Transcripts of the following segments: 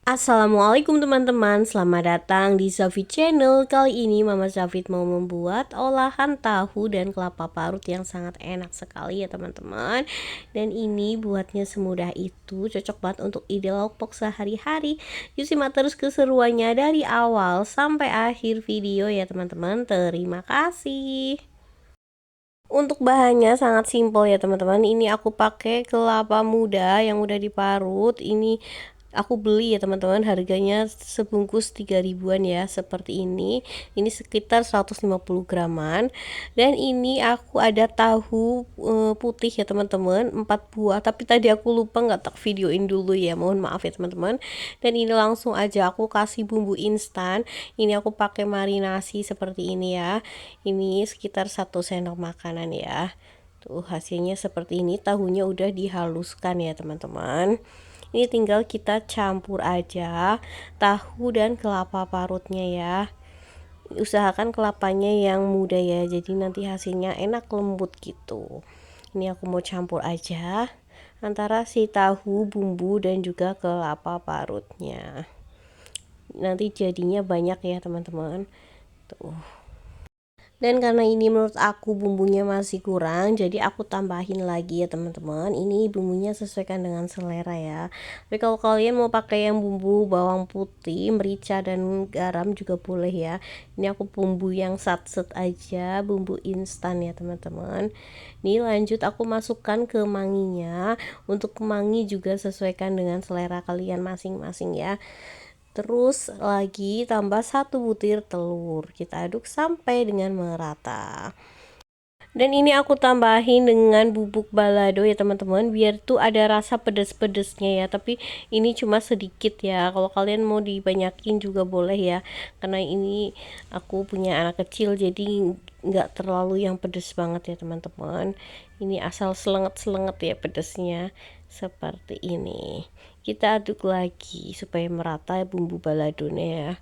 Assalamualaikum teman-teman, selamat datang di Zafid Channel. Kali ini Mama Zafid mau membuat olahan tahu dan kelapa parut yang sangat enak sekali ya teman-teman. Dan ini buatnya semudah itu, cocok banget untuk ide lauk sehari-hari. Yuk simak terus keseruannya dari awal sampai akhir video ya teman-teman. Terima kasih. Untuk bahannya sangat simpel ya teman-teman. Ini aku pakai kelapa muda yang udah diparut. Ini aku beli ya teman-teman, harganya sebungkus 3 ribuan ya, seperti ini sekitar 150 graman. Dan ini aku ada tahu putih ya teman-teman, 4 buah, tapi tadi aku lupa nggak tak videoin dulu ya, mohon maaf ya teman-teman. Dan ini langsung aja aku kasih bumbu instan. Ini aku pakai marinasi seperti ini ya, ini sekitar 1 sendok makanan ya. Tuh hasilnya seperti ini, tahunya udah dihaluskan ya teman-teman. Ini tinggal kita campur aja tahu dan kelapa parutnya ya. Usahakan kelapanya yang muda ya, jadi nanti hasilnya enak lembut gitu. Ini aku mau campur aja antara si tahu, bumbu dan juga kelapa parutnya. Nanti jadinya banyak ya teman-teman. Tuh. Dan karena ini menurut aku bumbunya masih kurang, jadi aku tambahin lagi ya teman-teman. Ini bumbunya sesuaikan dengan selera ya. Tapi kalau kalian mau pakai yang bumbu bawang putih, merica dan garam juga boleh ya. Ini aku bumbu yang satset aja, bumbu instan ya teman-teman. Ini lanjut aku masukkan ke manginya. Untuk kemangi juga sesuaikan dengan selera kalian masing-masing ya. Terus lagi tambah 1 butir telur, kita aduk sampai dengan merata. Dan ini aku tambahin dengan bubuk balado ya teman-teman, biar tuh ada rasa pedes-pedesnya ya, tapi ini cuma sedikit ya. Kalau kalian mau dibanyakin juga boleh ya, karena ini aku punya anak kecil jadi nggak terlalu yang pedes banget ya teman-teman. Ini asal selenget-selenget ya pedesnya, seperti ini. Kita aduk lagi supaya merata bumbu baladonya ya,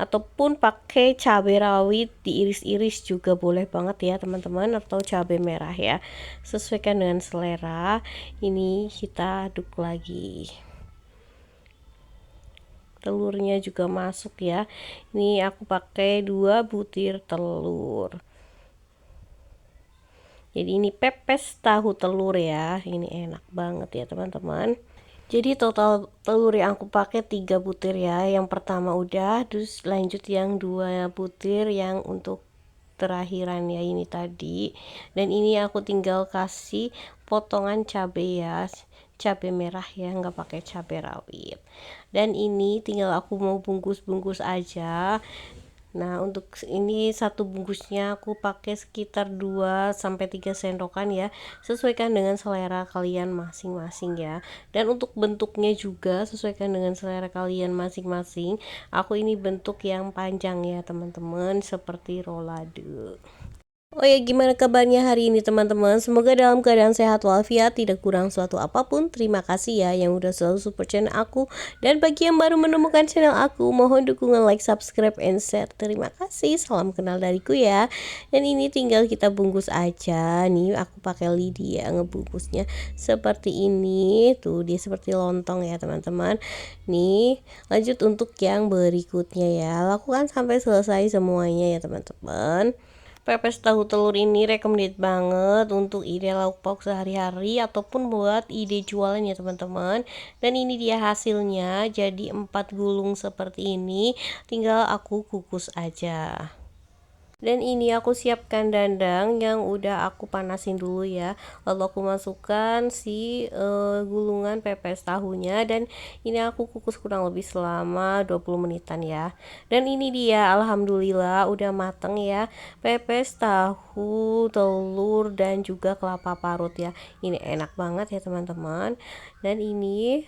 ataupun pakai cabai rawit diiris-iris juga boleh banget ya teman-teman, atau cabai merah ya, sesuaikan dengan selera. Ini kita aduk lagi, telurnya juga masuk ya. Ini aku pakai 2 butir telur, jadi ini pepes tahu telur ya, ini enak banget ya teman-teman. Jadi total telur yang aku pakai 3 butir ya. Yang pertama udah, terus lanjut yang 2 butir yang untuk terakhiran ya, ini tadi. Dan ini aku tinggal kasih potongan cabai ya, cabai merah ya, nggak pakai cabai rawit. Dan ini tinggal aku mau bungkus-bungkus aja. Nah, untuk ini satu bungkusnya aku pakai sekitar 2 sampai 3 sendokan ya. Sesuaikan dengan selera kalian masing-masing ya. Dan untuk bentuknya juga sesuaikan dengan selera kalian masing-masing. Aku ini bentuk yang panjang ya, teman-teman, seperti rolade. Oh ya, gimana kabarnya hari ini teman-teman? Semoga dalam keadaan sehat walafiat, tidak kurang suatu apapun. Terima kasih ya yang udah selalu support channel aku. Dan bagi yang baru menemukan channel aku, mohon dukungan like, subscribe, and share. Terima kasih, salam kenal dariku ya. Dan ini tinggal kita bungkus aja. Nih aku pakai lidi ya ngebungkusnya seperti ini. Tuh dia seperti lontong ya teman-teman. Nih lanjut untuk yang berikutnya ya. Lakukan sampai selesai semuanya ya teman-teman. Pepes tahu telur ini recommended banget untuk ide lauk pauk sehari-hari ataupun buat ide jualan ya teman-teman. Dan ini dia hasilnya, jadi 4 gulung seperti ini, tinggal aku kukus aja. Dan ini aku siapkan dandang yang udah aku panasin dulu ya. Lalu aku masukkan si gulungan pepes tahunya, dan ini aku kukus kurang lebih selama 20 menitan ya. Dan ini dia, alhamdulillah udah mateng ya. Pepes tahu, telur dan juga kelapa parut ya. Ini enak banget ya teman-teman. Dan ini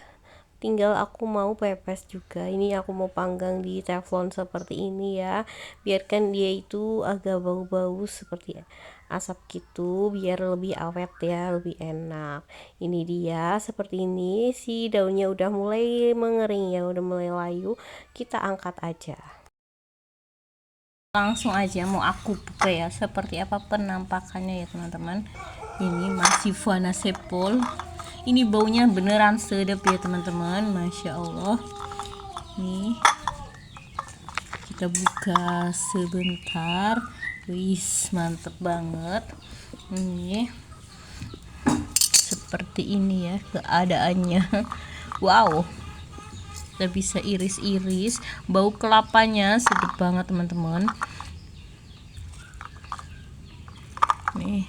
tinggal aku mau pepes juga. Ini aku mau panggang di teflon seperti ini ya, biarkan dia itu agak bau-bau seperti asap gitu, biar lebih awet ya, lebih enak. Ini dia seperti ini, si daunnya udah mulai mengering ya, udah mulai layu. Kita angkat aja, langsung aja mau aku buka ya, seperti apa penampakannya ya teman-teman. Ini masih Fana Sepol. Ini baunya beneran sedap ya teman-teman, Masya Allah. Nih, kita buka sebentar. Wis, mantep banget. Nih, seperti ini ya keadaannya. Wow, kita bisa iris-iris. Bau kelapanya sedap banget teman-teman. Nih,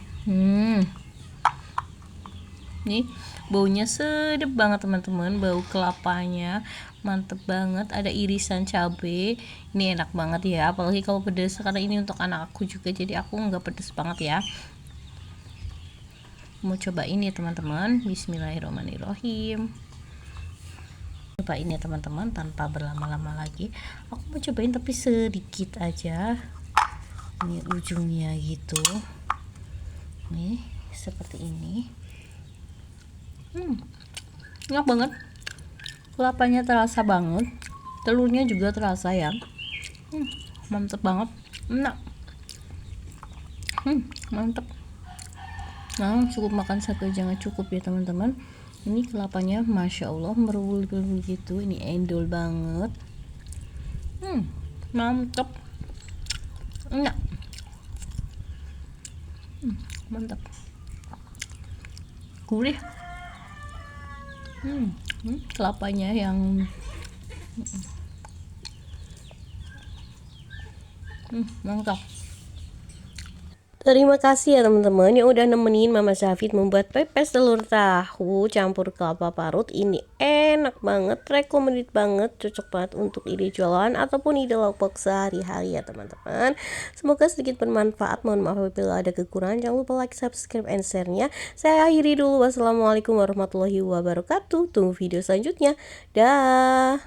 nih baunya sedap banget teman-teman. Bau kelapanya mantep banget. Ada irisan cabai. Ini enak banget ya, apalagi kalau pedas. Karena ini untuk anak aku juga, jadi aku nggak pedas banget ya. Mau coba ini teman-teman. Bismillahirrahmanirrahim. Cobain ya teman-teman, tanpa berlama-lama lagi. Aku mau cobain tapi sedikit aja. Ini ujungnya gitu. Nih, seperti ini. Enak banget. Kelapanya terasa banget. Telurnya juga terasa ya. Mantep banget. Enak. Mantep. Nah, cukup makan satu aja nggak cukup ya teman-teman. Ini kelapanya masya Allah merubul-rubul gitu. Ini endol banget. Mantep. Enak. Mantap. Gurih. Kelapanya yang mantap. Terima kasih ya teman-teman yang udah nemenin Mama Zafit membuat pepes telur tahu campur kelapa parut. Ini enak banget, recommended banget, cocok banget untuk ide jualan ataupun ide lauk sehari-hari ya teman-teman. Semoga sedikit bermanfaat. Mohon maaf apabila ada kekurangan. Jangan lupa like, subscribe, and share-nya. Saya akhiri dulu. Wassalamualaikum warahmatullahi wabarakatuh. Tunggu video selanjutnya. Dah.